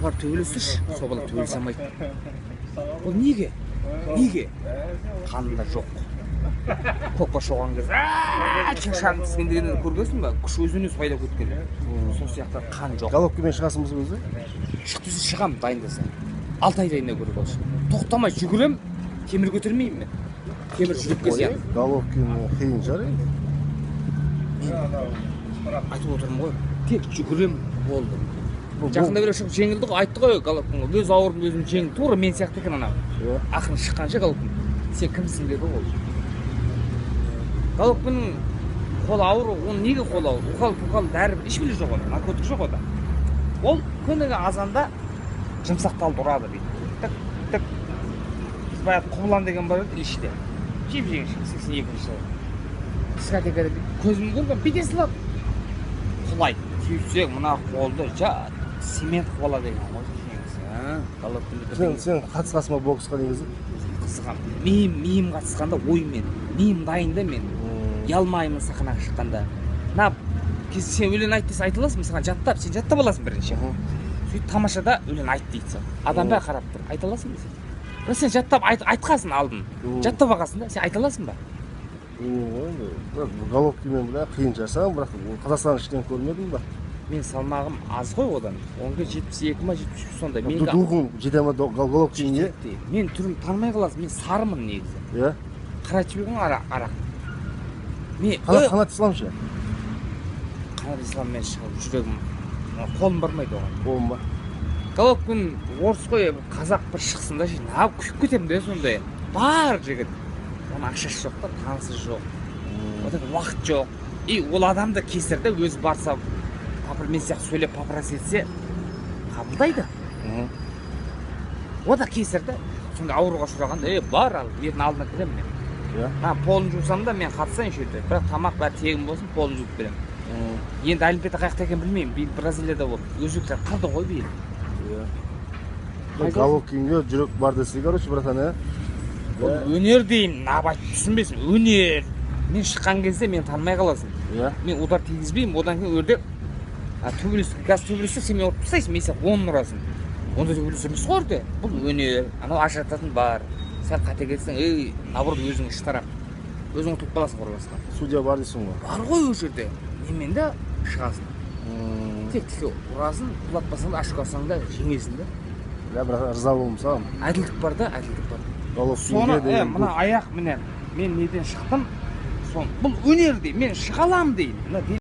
бар төбелесінші, сол бала төбелесе алмайды. Ол неге? Неге? Қанында жоқ. Көкпа шоған кез, шашағын тізген дегенді көргенсің ба? Күш өзінен пайда көткен. Сол сияқты қан жоқ. Головкинмен шығасыңыз өзі? Шықтысы шығам дайындаса. 6 ай дайында көріп алшы. Тоқтамай жүгірем, темір көтермеймін мен. Темір жүрекке зиян. Головкин қиын шығар енді. Айтып отырмын ғой, тек жүгірем болды. Жақында бір жеңілді ғой, айтты ғой Головкин. Өз ауырым өзім жеңілді. Тура мен сияқты екен анау. Ақырын шыққанша Головкин. Сен кімсің деді ол. Головкиннің қолы ауыр, оның неге қолы ауыр? Уқал дәрі ешбір жоқ оны, наркотик жоқ ода. Ол күніге азанда жұмсақталды ұрады дейді. Тік. Біз баяғы құбылан деген бар еді іште. Жеп-жеңіш 82-ші жылы. Дискотекада көзімді көрген бете салады. Құлайды. Сөйтсек мына қолды цемент қуала деген ғой. Сен қатысқасың ба боксқа негізі? Қызығам. Миым қатысқанда оймен. Миым дайында мен. Ялмаймын сахнаға шыққанда. Сен өлең айт десе айта аласың, саған жаттап, сен жаттап аласың бірінші. Сөйтіп тамашада өлең айт дейді сен. Адам бәрі қарап тұр, айта аласың ба сен? Бірақ сен жаттап айтқансың алдын. Жаттап алғансың да, сен айта аласың ба? Головкинмен қиын жасаған, бірақ Қазақстан ішінен көрмедім ба? Мен салмағым аз ғой одан. Онға 72 ма 73 сондай. Духың жете ма Головкинге? Мен түрін танымай қаласың, мен сарымын негізі. Иә? Қарайтып жүрген арақ. Қанат ислам ше? Қанат ислам мен шығып жүрегім, қолым бармайды оған. Қолым ба? Головкин орыс қой, қазақ бір шықсын да ше, күйіп кетемін де сондай. Бар жігіт. Оның ақшасы жоқ та, танысы жоқ. Одан уақыт жоқ. И ол адамды кесірді өзі барса, мен сияқты сөйлеп папырас етсе, қабылдайды. Ода кесірді. Сонда ауруға ұшырағанда, бар ал, ердің алдына кіремін мен. Полын жусам да мен қатысайын шөйті. Бірақ тамақ бәрі тегін болсын, полын жуып берем. Енді Олимпиада қаяқта екен білмеймін. Биыл Бразилияда болды. Өзбектер қырды ғой биыл. Головкинге жүрек бар десе, короче, братан, өнер дейін, абай түсінбесін. Өнер. Мен шыққан кезде мен танымай қаласың. Мен удар тигізбеймін, одан кейін өрдек. Газ төбелессе, сен мен ұрып тастайсың, мен сен 10 ұрасың. Онда төбелес емес қой өрде. Бұл өнер. Анау ажырататын бар. Сәл қате кетсең, наоборот өзің іш тарап. Өзің ұтылып қаласың қорғасқа. Судья бар дейсің ғой. Бар ғой ол жерде. Немен де шығасың. Тек ұрасың, құлатпасаң да, ашық алсаң да, жеңесің де. Бірақ ырза болдым саған. Әділдік бар да, әділдік бар. Головкинге деген мына аяқ міне, мен неден шықтым. Бұл өнер дейді, мен шыға аламын дейді.